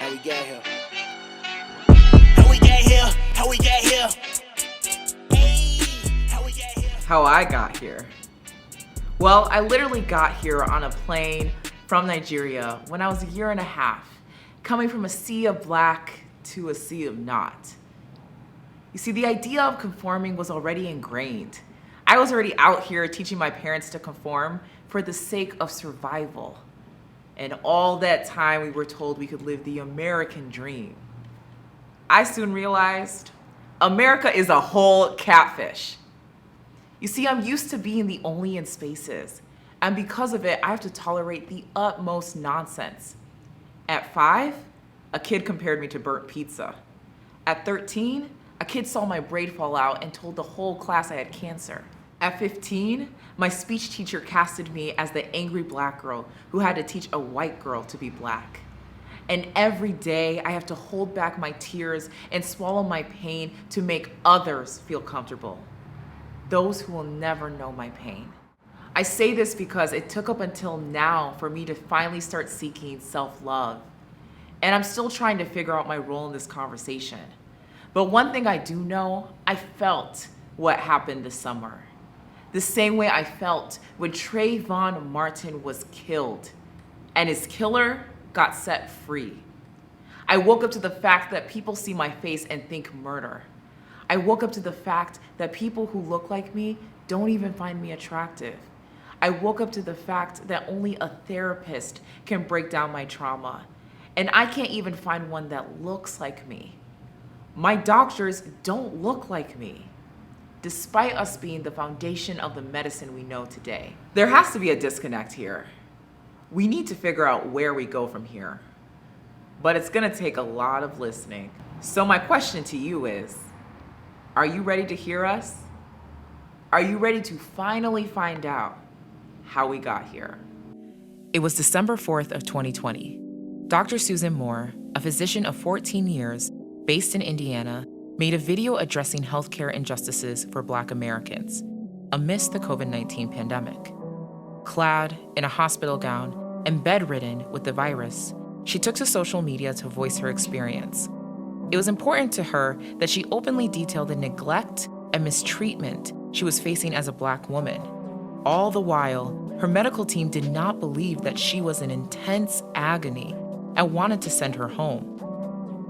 How we get here? How we get here? How we get here? Hey, how we get here? How I got here. Well, I literally got here on a plane from Nigeria when I was a year and a half, coming from a sea of black to a sea of not. You see, the idea of conforming was already ingrained. I was already out here teaching my parents to conform for the sake of survival. And all that time we were told we could live the American dream. I soon realized America is a whole catfish. You see, I'm used to being the only in spaces, and because of it, I have to tolerate the utmost nonsense. At 5, a kid compared me to burnt pizza. At 13, a kid saw my braid fall out and told the whole class I had cancer. At 15, my speech teacher casted me as the angry black girl who had to teach a white girl to be black. And every day, I have to hold back my tears and swallow my pain to make others feel comfortable. Those who will never know my pain. I say this because it took up until now for me to finally start seeking self-love. And I'm still trying to figure out my role in this conversation. But one thing I do know, I felt what happened this summer. The same way I felt when Trayvon Martin was killed and his killer got set free. I woke up to the fact that people see my face and think murder. I woke up to the fact that people who look like me don't even find me attractive. I woke up to the fact that only a therapist can break down my trauma, and I can't even find one that looks like me. My doctors don't look like me, despite us being the foundation of the medicine we know today. There has to be a disconnect here. We need to figure out where we go from here, but it's gonna take a lot of listening. So my question to you is, are you ready to hear us? Are you ready to finally find out how we got here? It was December 4th of 2020. Dr. Susan Moore, a physician of 14 years based in Indiana, made a video addressing healthcare injustices for Black Americans amidst the COVID-19 pandemic. Clad in a hospital gown and bedridden with the virus, she took to social media to voice her experience. It was important to her that she openly detailed the neglect and mistreatment she was facing as a Black woman. All the while, her medical team did not believe that she was in intense agony and wanted to send her home.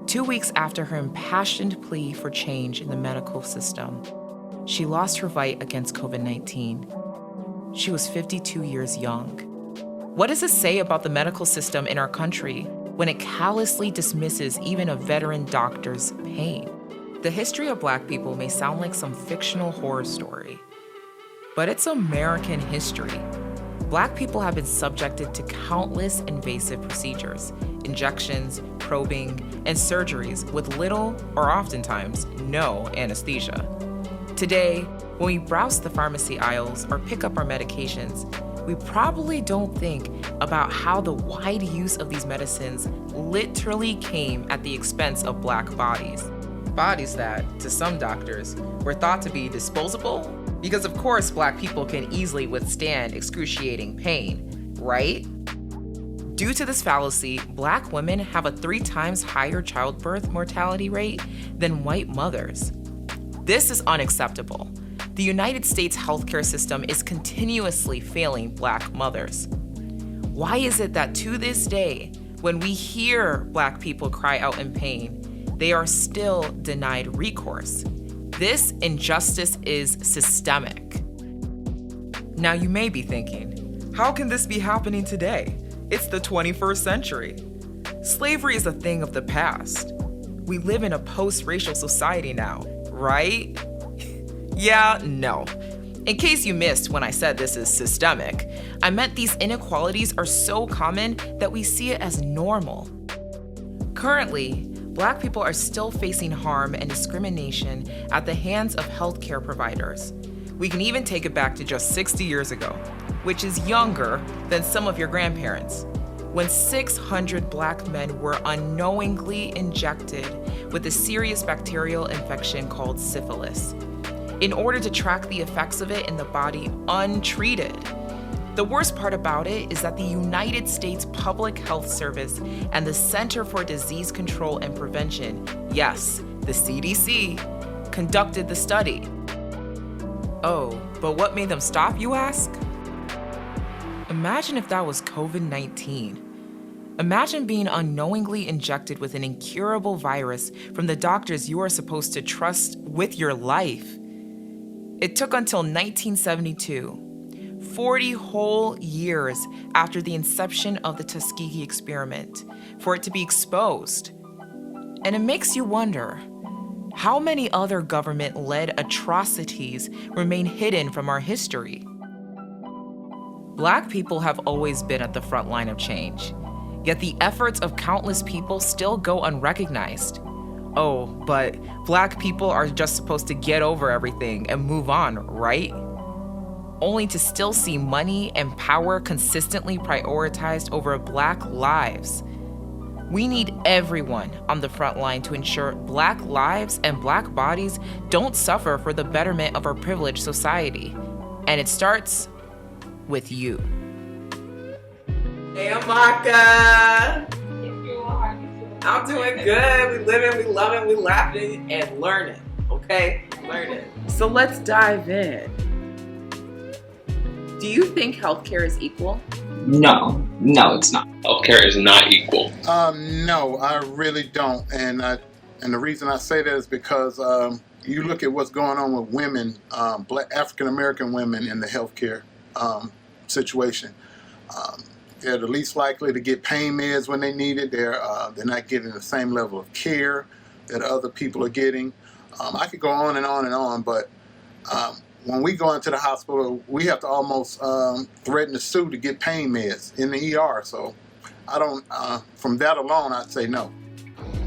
2 weeks after her impassioned plea for change in the medical system, she lost her fight against COVID-19. She was 52 years young. What does this say about the medical system in our country when it callously dismisses even a veteran doctor's pain? The history of Black people may sound like some fictional horror story, but it's American history. Black people have been subjected to countless invasive procedures, injections, probing, and surgeries with little or oftentimes no anesthesia. Today, when we browse the pharmacy aisles or pick up our medications, we probably don't think about how the wide use of these medicines literally came at the expense of Black bodies. Bodies that, to some doctors, were thought to be disposable because of course Black people can easily withstand excruciating pain, right? Due to this fallacy, Black women have a 3 times higher childbirth mortality rate than white mothers. This is unacceptable. The United States healthcare system is continuously failing Black mothers. Why is it that to this day, when we hear Black people cry out in pain, they are still denied recourse? This injustice is systemic. Now you may be thinking, how can this be happening today? It's the 21st century. Slavery is a thing of the past. We live in a post-racial society now, right? Yeah, no. In case you missed when I said this is systemic, I meant these inequalities are so common that we see it as normal. Currently, Black people are still facing harm and discrimination at the hands of healthcare providers. We can even take it back to just 60 years ago, which is younger than some of your grandparents, when 600 Black men were unknowingly injected with a serious bacterial infection called syphilis, in order to track the effects of it in the body untreated. The worst part about it is that the United States Public Health Service and the Center for Disease Control and Prevention, yes, the CDC, conducted the study. Oh, but what made them stop, you ask? Imagine if that was COVID-19. Imagine being unknowingly injected with an incurable virus from the doctors you are supposed to trust with your life. It took until 1972, 40 whole years after the inception of the Tuskegee experiment, for it to be exposed. And it makes you wonder, how many other government-led atrocities remain hidden from our history? Black people have always been at the front line of change. Yet the efforts of countless people still go unrecognized. Oh, but Black people are just supposed to get over everything and move on, right? Only to still see money and power consistently prioritized over Black lives. We need everyone on the front line to ensure Black lives and Black bodies don't suffer for the betterment of our privileged society. And it starts with you. Hey, Amaka. I'm doing good. We living, we loving, we laughing, and learning. Okay? Learning. So let's dive in. Do you think healthcare is equal? No, it's not. Healthcare is not equal. No, I really don't. And the reason I say that is because you look at what's going on with women, Black African American women in the healthcare situation. They're the least likely to get pain meds when they need it. They're not getting the same level of care that other people are getting. I could go on and on and on, but when we go into the hospital, we have to almost threaten to sue to get pain meds in the ER. So I don't, from that alone, I'd say no.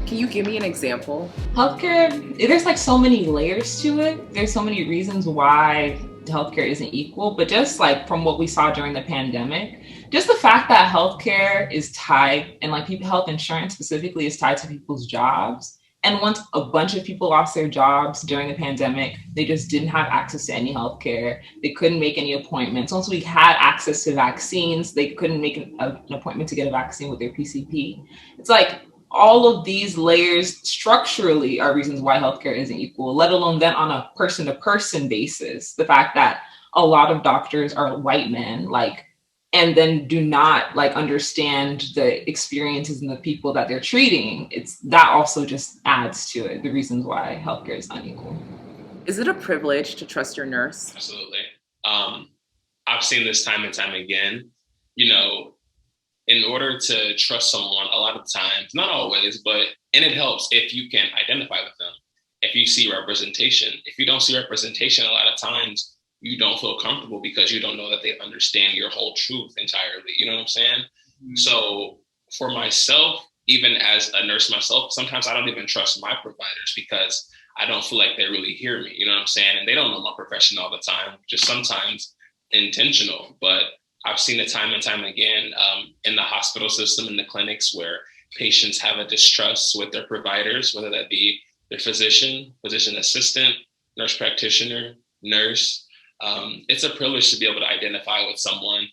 Can you give me an example? Healthcare, there's like so many layers to it. There's so many reasons why healthcare isn't equal, but just like from what we saw during the pandemic, just the fact that healthcare is tied, and like health insurance specifically is tied to people's jobs. And once a bunch of people lost their jobs during the pandemic, they just didn't have access to any healthcare. They couldn't make any appointments. Once we had access to vaccines, they couldn't make an appointment to get a vaccine with their PCP. It's like all of these layers structurally are reasons why healthcare isn't equal, let alone then on a person-to-person basis. The fact that a lot of doctors are white men, and then do not understand the experiences and the people that they're treating. That also just adds to it, the reasons why healthcare is unequal. Is it a privilege to trust your nurse? Absolutely. I've seen this time and time again. In order to trust someone, a lot of times, not always, and it helps if you can identify with them. If you see representation. If you don't see representation, a lot of times you don't feel comfortable because you don't know that they understand your whole truth entirely. You know what I'm saying? Mm-hmm. So for myself, even as a nurse myself, sometimes I don't even trust my providers because I don't feel like they really hear me. You know what I'm saying? And they don't know my profession all the time, just sometimes intentional. But I've seen it time and time again in the hospital system, in the clinics, where patients have a distrust with their providers, whether that be their physician assistant, nurse practitioner, nurse. It's a privilege to be able to identify with someone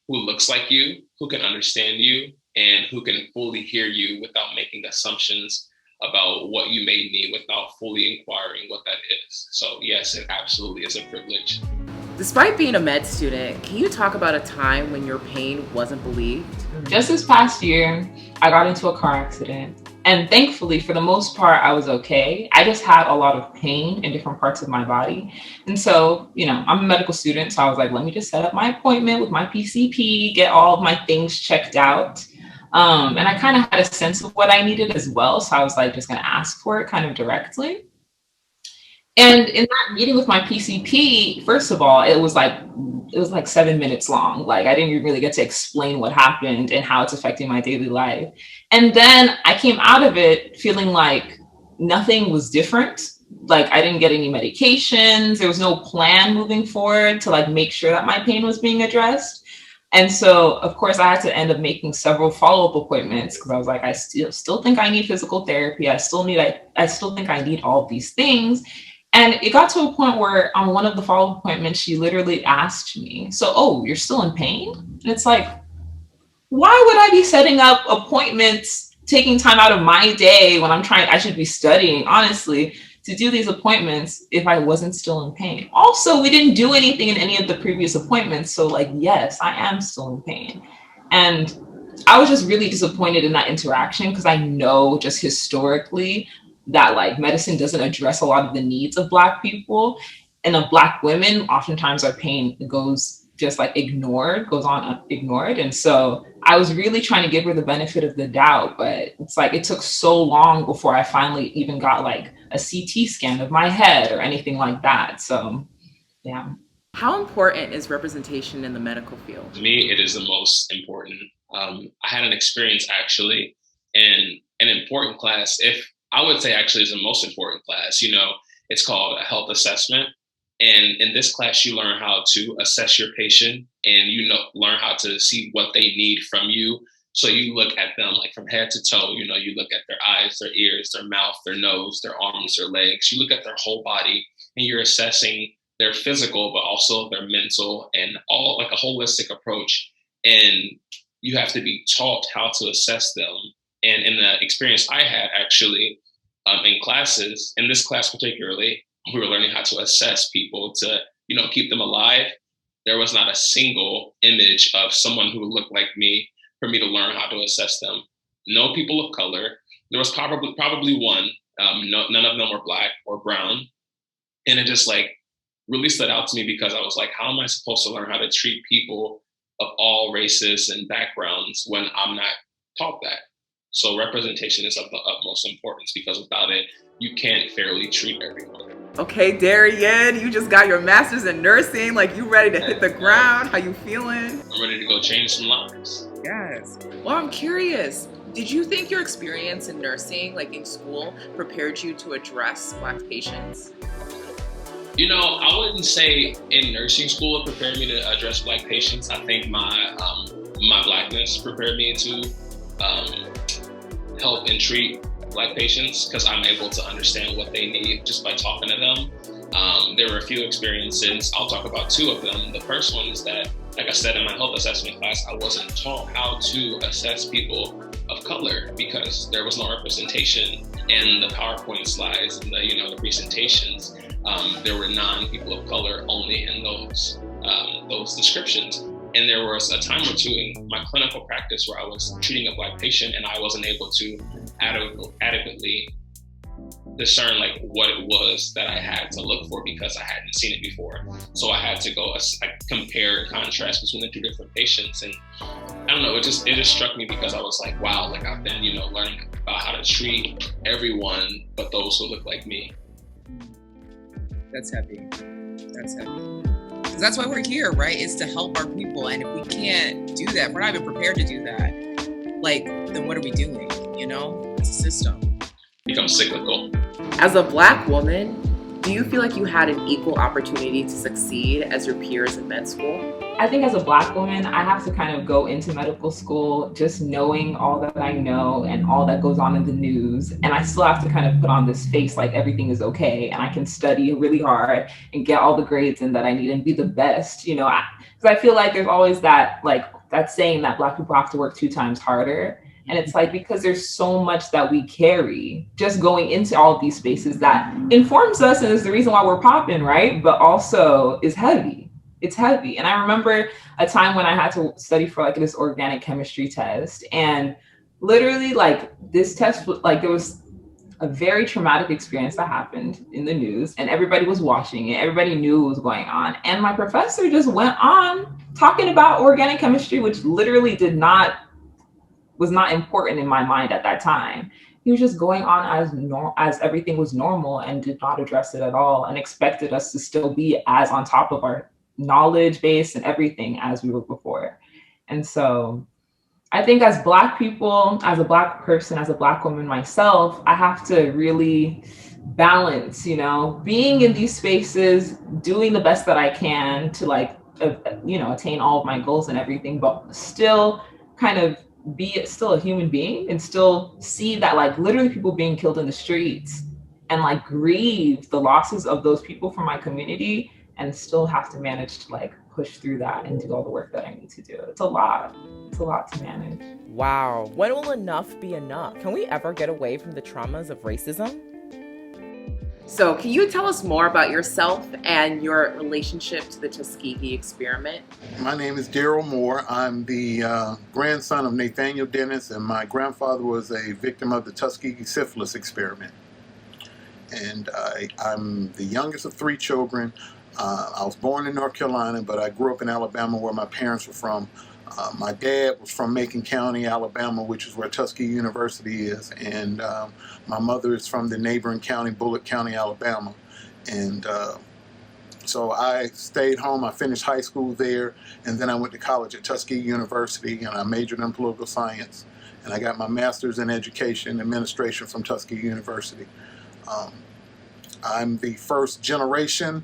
who looks like you, who can understand you, and who can fully hear you without making assumptions about what you may need without fully inquiring what that is. So yes, it absolutely is a privilege. Despite being a med student, can you talk about a time when your pain wasn't believed? Just this past year, I got into a car accident. And thankfully, for the most part, I was okay. I just had a lot of pain in different parts of my body. And so, I'm a medical student. So I was like, let me just set up my appointment with my PCP, get all of my things checked out. And I kind of had a sense of what I needed as well. So I was like, just going to ask for it kind of directly. And in that meeting with my PCP, first of all, it was like 7 minutes long. I didn't really get to explain what happened and how it's affecting my daily life. And then I came out of it feeling like nothing was different. I didn't get any medications. There was no plan moving forward to make sure that my pain was being addressed. And so, of course, I had to end up making several follow-up appointments because I was like, I still think I need physical therapy. I still think I need all of these things. And it got to a point where on one of the follow-up appointments, she literally asked me, so, oh, you're still in pain? And it's like, why would I be setting up appointments, taking time out of my day when I should be studying, honestly, to do these appointments if I wasn't still in pain? Also, we didn't do anything in any of the previous appointments. So like, yes, I am still in pain. And I was just really disappointed in that interaction because I know just historically that like medicine doesn't address a lot of the needs of Black people, and of Black women. Oftentimes our pain goes just like goes on ignored. And so I was really trying to give her the benefit of the doubt, but it's like it took so long before I finally even got like a CT scan of my head or anything like that. So yeah. How important is representation in the medical field? To me, it is the most important. I had an experience actually in an important class. If I would say actually is the most important class, it's called a health assessment. And in this class, you learn how to assess your patient and, learn how to see what they need from you. So you look at them like from head to toe, you look at their eyes, their ears, their mouth, their nose, their arms, their legs. You look at their whole body and you're assessing their physical, but also their mental and all like a holistic approach. And you have to be taught how to assess them. And in the experience I had actually in classes, in this class particularly, we were learning how to assess people to, keep them alive. There was not a single image of someone who looked like me for me to learn how to assess them. No people of color. There was probably one. None of them were Black or brown. And it just like really stood out to me because I was like, how am I supposed to learn how to treat people of all races and backgrounds when I'm not taught that? So representation is of the utmost importance because without it, you can't fairly treat everyone. Okay, Darian, you just got your master's in nursing. Like, you ready to hit the ground? How you feeling? I'm ready to go change some lives. Yes. Well, I'm curious. Did you think your experience in nursing, like in school, prepared you to address Black patients? I wouldn't say in nursing school it prepared me to address Black patients. I think my Blackness prepared me to help and treat Black patients because I'm able to understand what they need just by talking to them. There were a few experiences. I'll talk about two of them. The first one is that, like I said, in my health assessment class, I wasn't taught how to assess people of color because there was no representation in the PowerPoint slides and the presentations. There were non-people of color only in those descriptions. And there was a time or two in my clinical practice where I was treating a Black patient and I wasn't able to adequately discern like what it was that I had to look for because I hadn't seen it before. So I had to go compare and contrast between the two different patients. And I don't know, it just struck me because I was like, wow, like I've been, learning about how to treat everyone but those who look like me. That's heavy. That's heavy. Because that's why we're here, right? It's to help our people. And if we can't do that, if we're not even prepared to do that, like, then what are we doing? It's a system. Becomes cyclical. As a Black woman, do you feel like you had an equal opportunity to succeed as your peers in med school? I think as a Black woman, I have to kind of go into medical school just knowing all that I know and all that goes on in the news. And I still have to kind of put on this face like everything is okay. And I can study really hard and get all the grades in that I need and be the best, because I feel like there's always that saying that Black people have to work 2 times harder. And it's like, because there's so much that we carry just going into all of these spaces that informs us and is the reason why we're popping, right? But also is heavy. It's heavy. And I remember a time when I had to study for like this organic chemistry test. And literally like this test, like there was a very traumatic experience that happened in the news and everybody was watching it. Everybody knew what was going on. And my professor just went on talking about organic chemistry, which literally was not important in my mind at that time. He was just going on as everything was normal and did not address it at all and expected us to still be as on top of our knowledge base and everything as we were before. And so I think as Black people, as a Black person, as a Black woman myself, I have to really balance, being in these spaces, doing the best that I can to attain all of my goals and everything, but still kind of be still a human being and still see that like literally people being killed in the streets and like grieve the losses of those people from my community and still have to manage to like push through that and do all the work that I need to do. It's a lot. It's a lot to manage. Wow. When will enough be enough? Can we ever get away from the traumas of racism? So, can you tell us more about yourself and your relationship to the Tuskegee experiment? My name is Daryl Moore. I'm the grandson of Nathaniel Dennis, and my grandfather was a victim of the Tuskegee syphilis experiment. And I'm the youngest of 3 children. I was born in North Carolina, but I grew up in Alabama where my parents were from. My dad was from Macon County, Alabama, which is where Tuskegee University is, and my mother is from the neighboring county, Bullitt County, Alabama. And so I stayed home. I finished high school there, and then I went to college at Tuskegee University, and I majored in political science, and I got my master's in education administration from Tuskegee University. I'm the first generation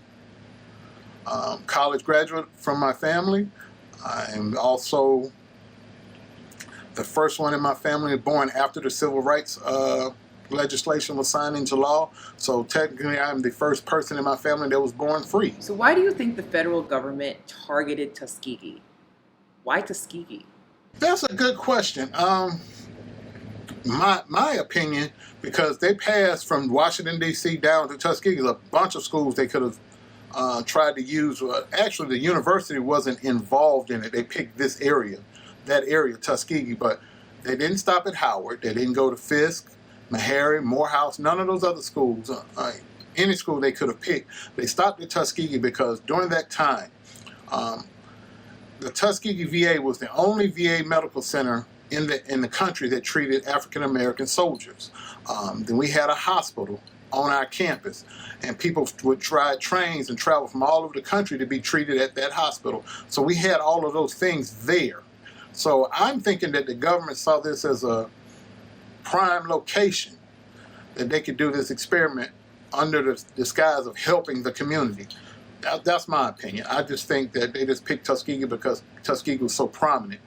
college graduate from my family. I'm also the first one in my family born after the civil rights legislation was signed into law. So technically, I'm the first person in my family that was born free. So why do you think the federal government targeted Tuskegee? Why Tuskegee? That's a good question. My opinion, because they passed from Washington, D.C. down to Tuskegee, a bunch of schools they could have tried to use. Actually, the university wasn't involved in it. They picked this area, that area, Tuskegee, but they didn't stop at Howard. They didn't go to Fisk, Meharry, Morehouse, none of those other schools. Any school they could have picked. They stopped at Tuskegee because during that time, the Tuskegee VA was the only VA medical center in the country that treated African American soldiers. Then we had a hospital on our campus, and people would try trains and travel from all over the country to be treated at that hospital. So we had all of those things there. So I'm thinking that the government saw this as a prime location that they could do this experiment under the disguise of helping the community. That's my opinion. I just think that they just picked Tuskegee because Tuskegee was so prominent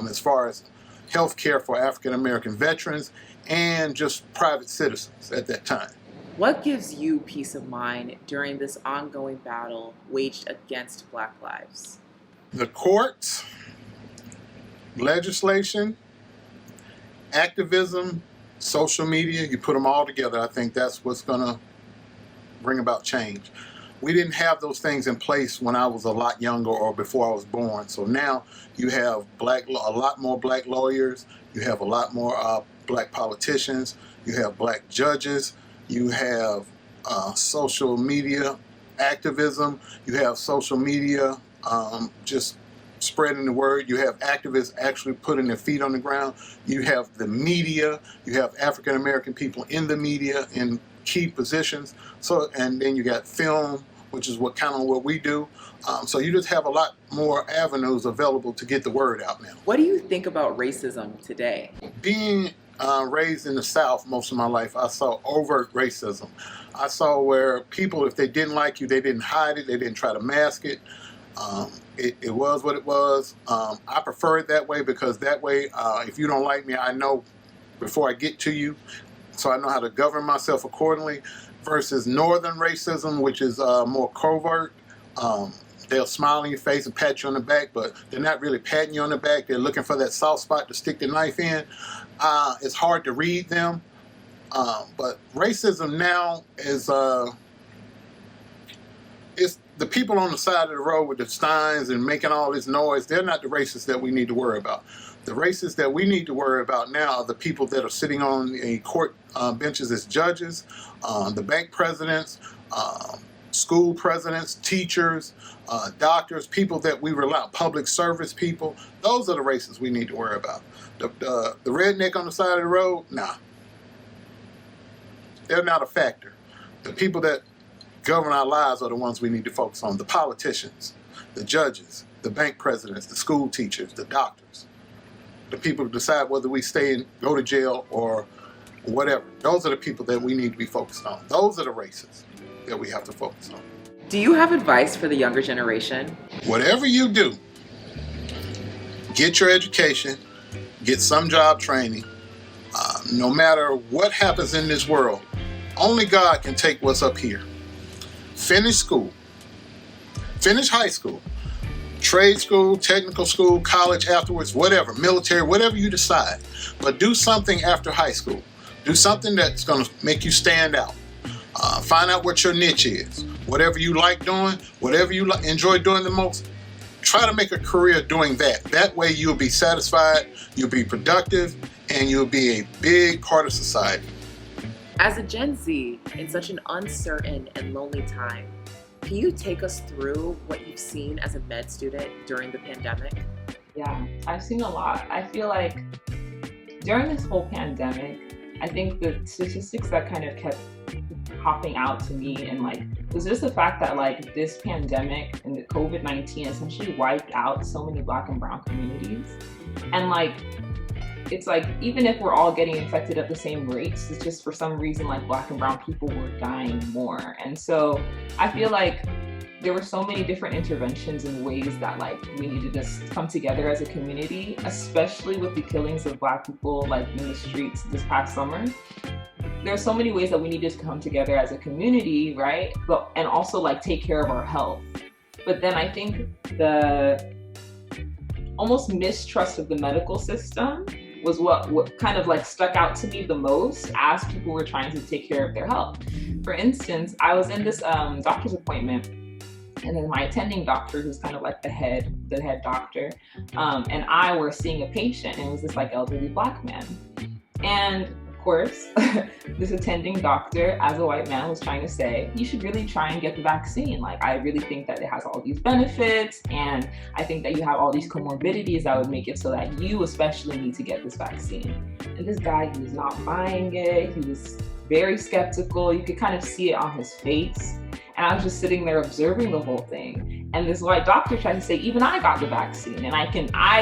as far as health care for African American veterans and just private citizens at that time. What gives you peace of mind during this ongoing battle waged against Black lives? The courts, legislation, activism, social media, you put them all together, I think that's what's going to bring about change. We didn't have those things in place when I was a lot younger or before I was born. So now you have a lot more black lawyers, you have a lot more black politicians, you have black judges, you have social media activism, you have social media just spreading the word, you have activists actually putting their feet on the ground, you have the media, you have African American people in the media in key positions. So, and then you got film, which is what we do. So you just have a lot more avenues available to get the word out now. What do you think about racism today? Being raised in the South most of my life, I saw overt racism. I saw where people, if they didn't like you, they didn't hide it, they didn't try to mask it. It was what it was. I prefer it that way because that way, if you don't like me, I know before I get to you, so I know how to govern myself accordingly, versus Northern racism, which is more covert. They'll smile in your face and pat you on the back, but they're not really patting you on the back. They're looking for that soft spot to stick the knife in. It's hard to read them. But racism now is it's the people on the side of the road with the signs and making all this noise. They're not the racists that we need to worry about. The racists that we need to worry about now are the people that are sitting on the court benches as judges, the bank presidents, school presidents, teachers, doctors, people that we rely on, public service people. Those are the racists we need to worry about. The redneck on the side of the road, nah. They're not a factor. The people that govern our lives are the ones we need to focus on. The politicians, the judges, the bank presidents, the school teachers, the doctors, the people who decide whether we stay and go to jail or whatever. Those are the people that we need to be focused on. Those are the racists that we have to focus on. Do you have advice for the younger generation? Whatever you do, get your education, get some job training. No matter what happens in this world, Only God can take what's up here. Finish school. Finish high school. Trade school, technical school, college afterwards, whatever, military, whatever you decide. But do something after high school. Do something that's going to make you stand out. Find out what your niche is. Whatever you like doing, whatever you enjoy doing the most, try to make a career doing that. That way you'll be satisfied, you'll be productive, and you'll be a big part of society. As a Gen Z, in such an uncertain and lonely time, can you take us through what you've seen as a med student during the pandemic? Yeah, I've seen a lot. I feel like during this whole pandemic, I think the statistics that kind of kept popping out to me and like was just the fact that like this pandemic and the COVID-19 essentially wiped out so many Black and brown communities. And like it's like even if we're all getting infected at the same rates, it's just for some reason like Black and brown people were dying more. And so I feel like there were so many different interventions and ways that like we needed to come together as a community, especially with the killings of Black people like in the streets this past summer. There's so many ways that we needed to come together as a community, right? But and also like take care of our health. But then I think the almost mistrust of the medical system was what kind of like stuck out to me the most as people were trying to take care of their health. For instance, I was in this doctor's appointment, and then my attending doctor, who's kind of like the head doctor, and I were seeing a patient, and it was this like elderly Black man. And of course, this attending doctor, as a white man, was trying to say, you should really try and get the vaccine. Like, I really think that it has all these benefits, and I think that you have all these comorbidities that would make it so that you especially need to get this vaccine. And this guy, he was not buying it. He was very skeptical. You could kind of see it on his face. And I was just sitting there observing the whole thing. And this white doctor tried to say, even I got the vaccine, and I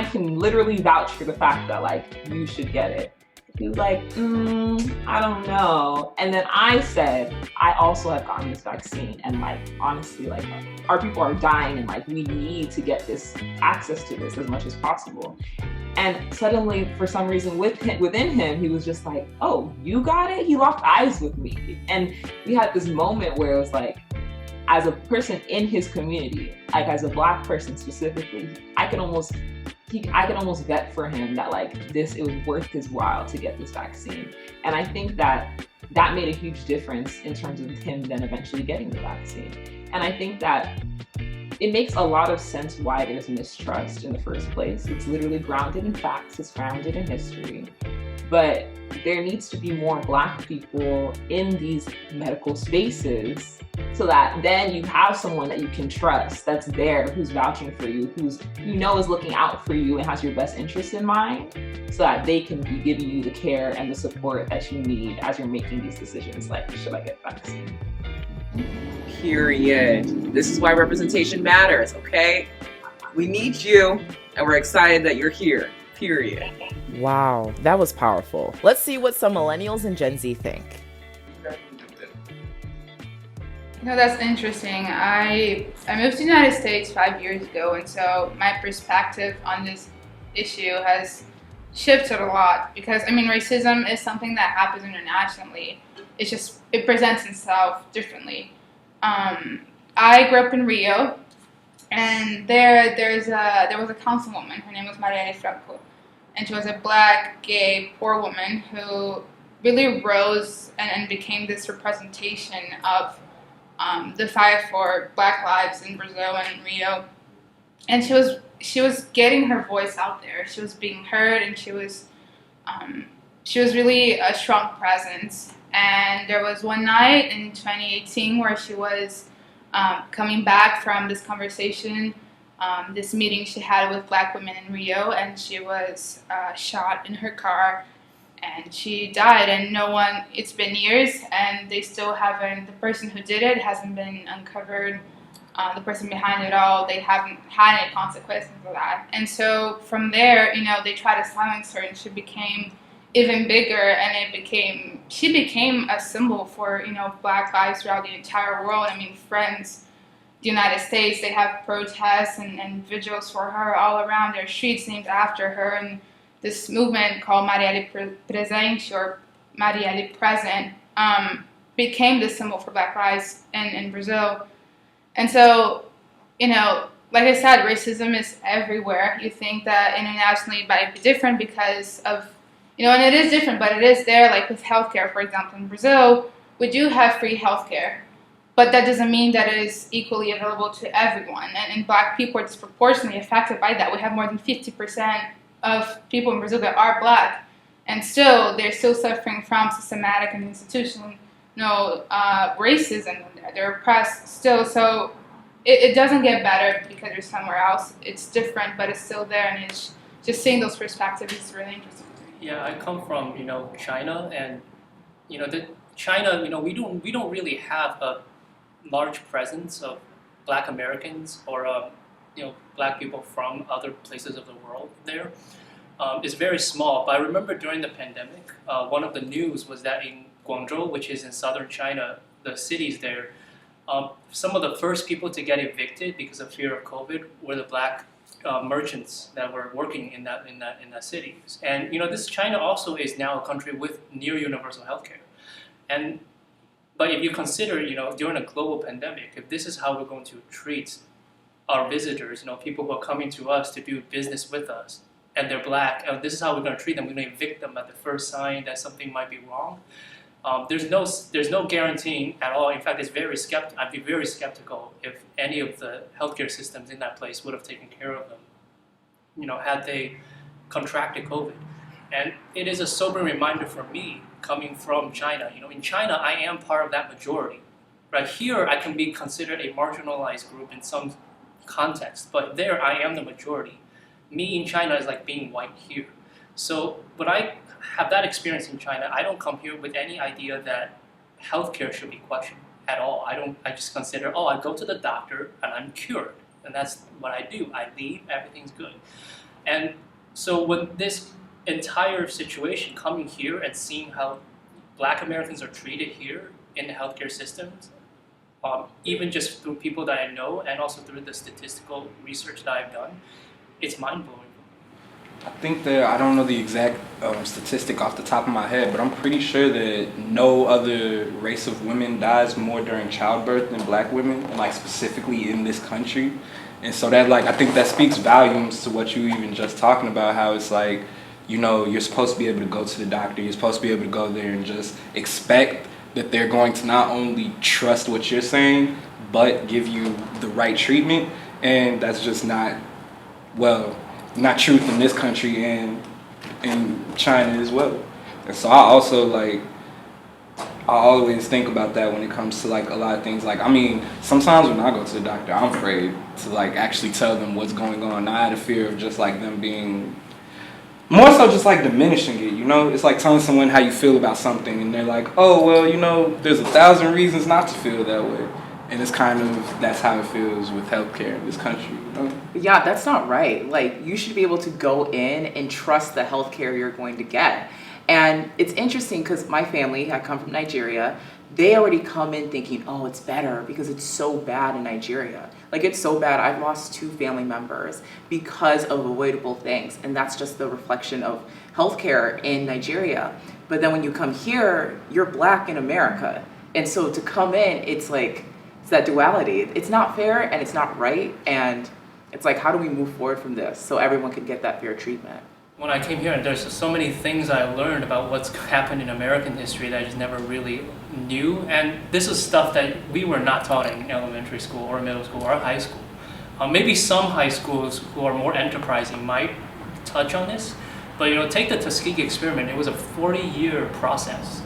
can literally vouch for the fact that like you should get it. He was like, I don't know. And then I said, I also have gotten this vaccine, and like honestly, like our people are dying, and like we need to get this access to this as much as possible. And suddenly, for some reason, within him, he was just like, oh, you got it? He locked eyes with me. And we had this moment where it was like, as a person in his community, like as a Black person specifically, I can almost vet for him that like it was worth his while to get this vaccine. And I think that made a huge difference in terms of him then eventually getting the vaccine. And I think that it makes a lot of sense why there's mistrust in the first place. It's literally grounded in facts, it's grounded in history. But there needs to be more Black people in these medical spaces so that then you have someone that you can trust, that's there, who's vouching for you, who's you know is looking out for you and has your best interests in mind, so that they can be giving you the care and the support that you need as you're making these decisions, like, should I get the vaccine? Period. This is why representation matters, okay? We need you, and we're excited that you're here. Period. Wow, that was powerful. Let's see what some millennials and Gen Z think. No, that's interesting. I moved to the United States 5 years ago, and so my perspective on this issue has shifted a lot because, I mean, racism is something that happens internationally. It presents itself differently. I grew up in Rio, and there was a councilwoman. Her name was Marielle Franco, and she was a Black, gay, poor woman who really rose and became this representation of the fight for Black lives in Brazil and in Rio. And she was getting her voice out there. She was being heard, and she was really a strong presence. And there was one night in 2018 where she was coming back from this conversation, this meeting she had with Black women in Rio, and she was shot in her car, and she died. And it's been years, and they still haven't, the person who did it hasn't been uncovered. The person behind it all, they haven't had any consequences for that. And so from there, they tried to silence her, and she became even bigger, and she became a symbol for, Black lives throughout the entire world. I mean, France, the United States, they have protests and vigils for her all around their streets named after her. And this movement called Marielle Presente, or Marielle Present, became the symbol for Black lives in Brazil. And so, like I said, racism is everywhere. You think that internationally it might be different because of, and it is different, but it is there, like with healthcare, for example. In Brazil, we do have free healthcare, but that doesn't mean that it is equally available to everyone. And Black people are disproportionately affected by that. We have more than 50% of people in Brazil that are Black, and still, they're still suffering from systematic and institutional racism. They're oppressed still. So it doesn't get better because they're somewhere else. It's different, but it's still there, and it's just seeing those perspectives is really interesting. Yeah, I come from China, and China, we don't really have a large presence of Black Americans or Black people from other places of the world there. It's very small, but I remember during the pandemic, one of the news was that in Guangzhou, which is in southern China, the cities there, some of the first people to get evicted because of fear of COVID were the Black merchants that were working in that city. And this China also is now a country with near universal healthcare. But if you consider, during a global pandemic, if this is how we're going to treat our visitors, people who are coming to us to do business with us, and they're Black, this is how we're going to treat them. We're going to evict them at the first sign that something might be wrong. There's no guaranteeing at all. In fact, I'd be very skeptical if any of the healthcare systems in that place would have taken care of them, had they contracted COVID. And it is a sobering reminder for me, coming from China. In China, I am part of that majority. Right here, I can be considered a marginalized group in some context, but there I am the majority. Me in China is like being white here. So when I have that experience in China, I don't come here with any idea that healthcare should be questioned at all. I just consider, I go to the doctor and I'm cured. And that's what I do. I leave, everything's good. And so when this entire situation, coming here and seeing how Black Americans are treated here in the healthcare systems, even just through people that I know and also through the statistical research that I've done, it's mind-blowing. I think that, I don't know the exact statistic off the top of my head, but I'm pretty sure that no other race of women dies more during childbirth than Black women, like specifically in this country. And so that, I think that speaks volumes to what you even just talking about, how it's like, you're supposed to be able to go to the doctor, you're supposed to be able to go there and just expect that they're going to not only trust what you're saying, but give you the right treatment. And that's just not truth in this country and in China as well. And so I always think about that when it comes to a lot of things. Sometimes when I go to the doctor, I'm afraid to actually tell them what's going on. I had a fear of just them being more so just diminishing it, It's like telling someone how you feel about something and they're like, oh, well, there's 1,000 reasons not to feel that way. And it's that's how it feels with healthcare in this country, Yeah, that's not right. You should be able to go in and trust the healthcare you're going to get. And it's interesting because my family, I come from Nigeria, they already come in thinking, oh, it's better because it's so bad in Nigeria. It's so bad. I've lost 2 family members because of avoidable things. And that's just the reflection of healthcare in Nigeria. But then when you come here, you're Black in America. And so to come in, it's that duality. It's not fair and it's not right. And it's how do we move forward from this so everyone can get that fair treatment? When I came here, there's so many things I learned about what's happened in American history that I just never really knew. And this is stuff that we were not taught in elementary school or middle school or high school. Maybe some high schools who are more enterprising might touch on this. But take the Tuskegee experiment. It was a 40-year process.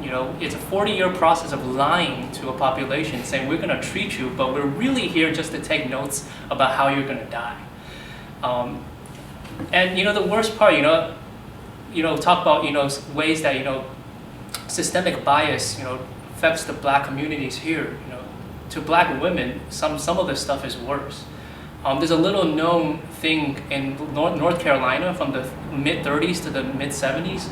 It's a 40-year process of lying to a population, saying we're going to treat you, but we're really here just to take notes about how you're going to die. And the worst part, talk about ways that systemic bias affects the Black communities here. To Black women, some of this stuff is worse. There's a little known thing in North Carolina from the mid-30s to the mid-70s.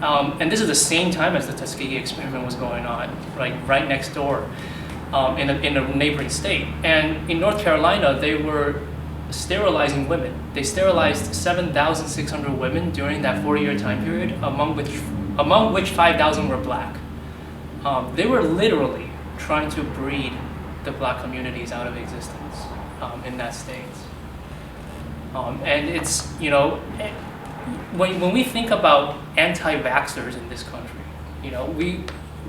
And this is the same time as the Tuskegee experiment was going on, right next door in a neighboring state. And in North Carolina, they were sterilizing women. They sterilized 7,600 women during that 40-year time period, among which 5,000 were Black. they were literally trying to breed the black communities out of existence in that state. And it's, when we think about anti-vaxxers in this country,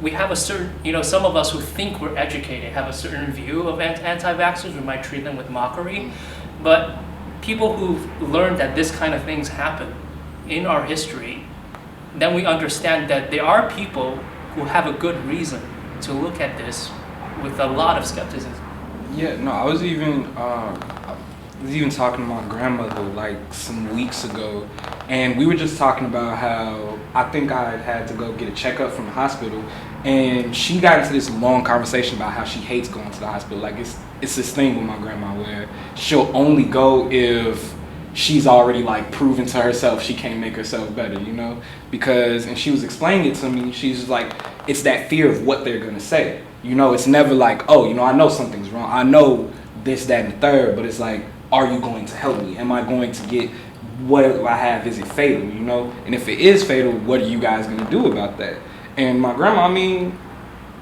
we have a certain, some of us who think we're educated have a certain view of anti-vaxxers. We might treat them with mockery, but people who've learned that this kind of things happen in our history, then we understand that there are people who have a good reason to look at this with a lot of skepticism. Yeah, no, I was even talking to my grandmother like some weeks ago, and we were just talking about how I think I had to go get a checkup from the hospital, and she got into this long conversation about how she hates going to the hospital. Like it's this thing with my grandma where she'll only go if she's already like proven to herself she can't make herself better, because, and she was explaining it to me, she's like, it's that fear of what they're gonna say. It's never like, oh, I know something's wrong, I know this, that, and the third, but it's like, are you going to help me? Am I going to get what I have? Is it fatal? And if it is fatal, what are you guys gonna do about that? And my grandma,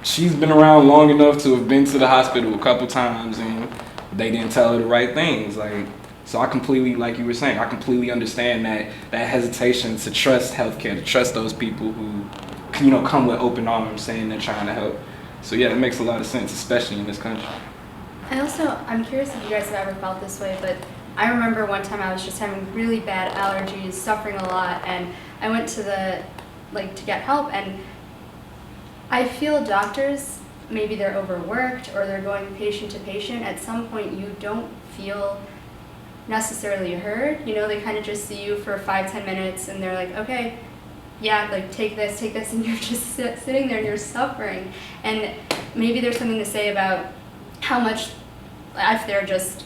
she's been around long enough to have been to the hospital a couple times, and they didn't tell her the right things. So I completely, like you were saying, I completely understand that hesitation to trust healthcare, to trust those people who, come with open arms saying they're trying to help. So yeah, it makes a lot of sense, especially in this country. I'm curious if you guys have ever felt this way, but I remember one time I was just having really bad allergies, suffering a lot, and I went to to get help, and I feel doctors, maybe they're overworked or they're going patient to patient. At some point you don't feel necessarily heard. They kind of just see you for 5-10 minutes and they're like, okay, yeah, take this, and you're just sitting there and you're suffering. And maybe there's something to say about how much, if they're just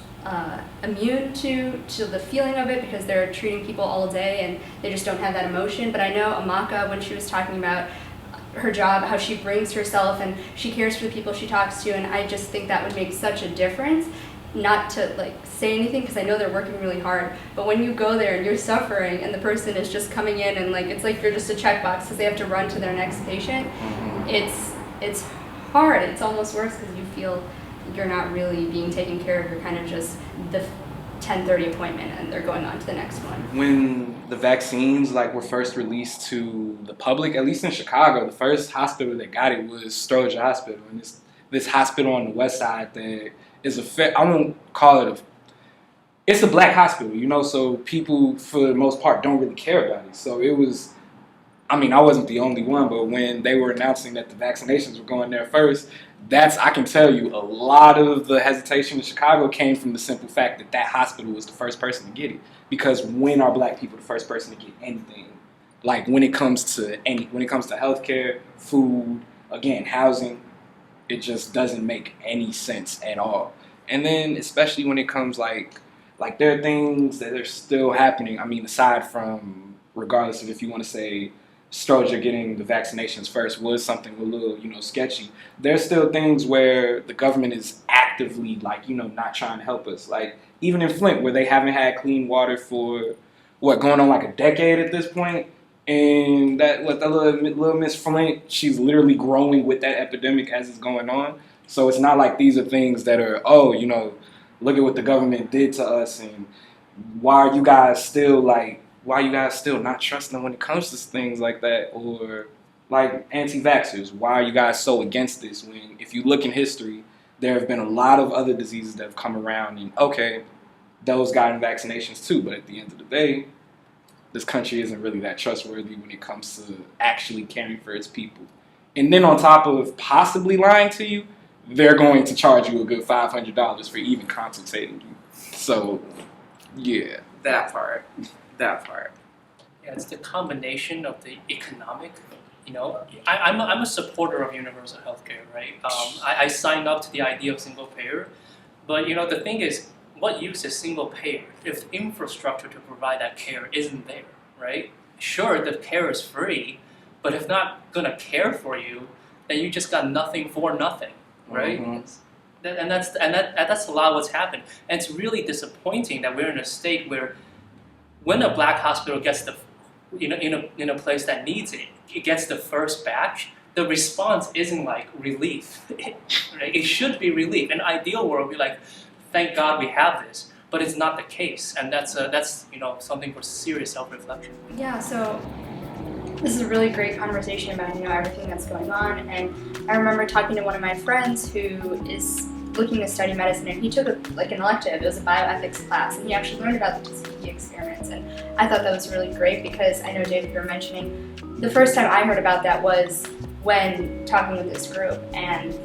immune to the feeling of it because they're treating people all day and they just don't have that emotion. But I know Amaka, when she was talking about her job, how she brings herself and she cares for the people she talks to, and I just think that would make such a difference. Not to say anything because I know they're working really hard, but when you go there and you're suffering and the person is just coming in and it's like you're just a checkbox because they have to run to their next patient, it's hard. It's almost worse because you feel you're not really being taken care of. You're kind of just the 10:30 appointment and they're going on to the next one. When the vaccines were first released to the public, at least in Chicago, the first hospital that got it was Stroger Hospital, and this hospital on the west side that is I won't call it it's a black hospital, so people for the most part don't really care about it. So it was, I wasn't the only one, but when they were announcing that the vaccinations were going there first, I can tell you, a lot of the hesitation in Chicago came from the simple fact that hospital was the first person to get it. Because when are black people the first person to get anything? When it comes to healthcare, food, again, housing, it just doesn't make any sense at all. And then especially when it comes there are things that are still happening. Aside from, regardless of if you want to say Stroger getting the vaccinations first was something a little, sketchy, there's still things where the government is actively not trying to help us. Even in Flint, where they haven't had clean water for going on a decade at this point. And that little Miss Flint, she's literally growing with that epidemic as it's going on. So it's not like these are things that are, look at what the government did to us, and why are you guys still not trusting when it comes to things like that, or anti-vaxxers? Why are you guys so against this? When if you look in history, there have been a lot of other diseases that have come around, and okay, those got vaccinations too, but at the end of the day, this country isn't really that trustworthy when it comes to actually caring for its people. And then on top of possibly lying to you, they're going to charge you a good $500 for even consultating you. So, yeah. That part. Yeah, it's the combination of the economic. I'm a supporter of universal healthcare, right? I signed up to the idea of single payer, but the thing is, what use is single payer if infrastructure to provide that care isn't there, right? Sure, the care is free, but if not gonna care for you, then you just got nothing for nothing, right? Mm-hmm. And that's a lot of what's happened. And it's really disappointing that we're in a state where, when a black hospital gets in a place that needs it, it gets the first batch, the response isn't like relief. Right? It should be relief. In an ideal world, we're like, thank God we have this, but it's not the case, and that's something for serious self-reflection. Yeah, so this is a really great conversation about everything that's going on, and I remember talking to one of my friends who is looking to study medicine, and he took an elective. It was a bioethics class, and he actually learned about the Tuskegee experiments, and I thought that was really great because I know, David, you were mentioning the first time I heard about that was when talking with this group, and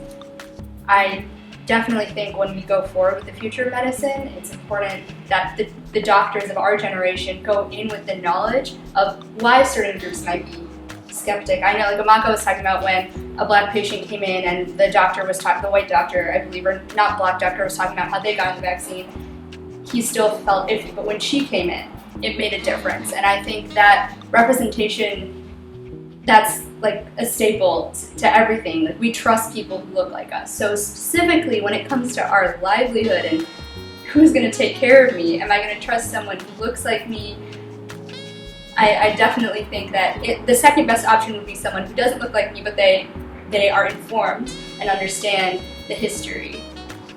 I definitely think when we go forward with the future of medicine, it's important that the doctors of our generation go in with the knowledge of why certain groups might be skeptic. I know, like Amaka was talking about when a black patient came in and the doctor was talking, the white doctor, I believe, or not black doctor, was talking about how they got the vaccine. He still felt iffy, but when she came in, it made a difference. And I think that representation, that's like a staple to everything. Like, we trust people who look like us. So specifically when it comes to our livelihood and who's going to take care of me, am I going to trust someone who looks like me? I definitely think that the second best option would be someone who doesn't look like me, but they are informed and understand the history.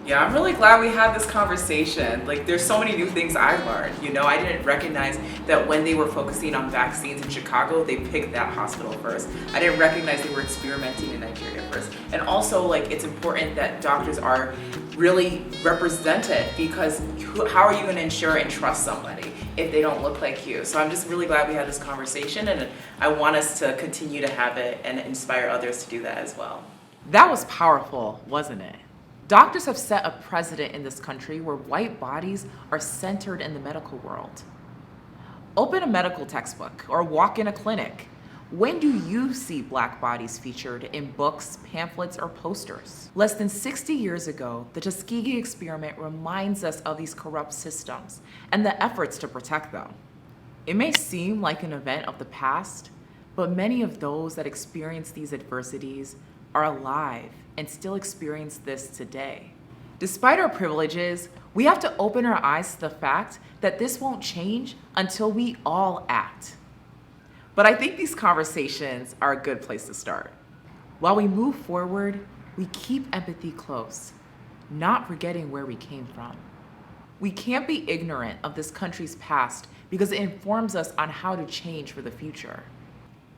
Yeah, I'm really glad we had this conversation. Like, there's so many new things I learned. I didn't recognize that when they were focusing on vaccines in Chicago, they picked that hospital first. I didn't recognize they were experimenting in Nigeria first. And also, like, it's important that doctors are really represented, because how are you going to ensure and trust somebody if they don't look like you? So I'm just really glad we had this conversation, and I want us to continue to have it and inspire others to do that as well. That was powerful, wasn't it? Doctors have set a precedent in this country where white bodies are centered in the medical world. Open a medical textbook or walk in a clinic. When do you see black bodies featured in books, pamphlets, or posters? Less than 60 years ago, the Tuskegee experiment reminds us of these corrupt systems and the efforts to protect them. It may seem like an event of the past, but many of those that experience these adversities are alive and still experience this today. Despite our privileges, we have to open our eyes to the fact that this won't change until we all act. But I think these conversations are a good place to start. While we move forward, we keep empathy close, not forgetting where we came from. We can't be ignorant of this country's past because it informs us on how to change for the future.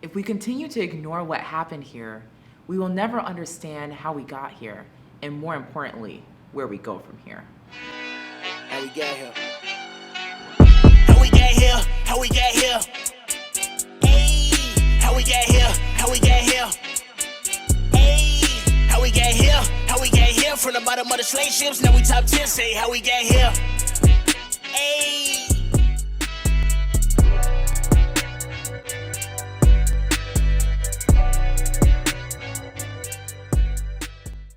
If we continue to ignore what happened here, we will never understand how we got here, and more importantly, where we go from here. How we got here? How we got here? How we got here? Hey, how we got here? How we got here? Hey, how we got here? How we got here? From the bottom of the slave ships, now we top 10. Say how we got here? Hey.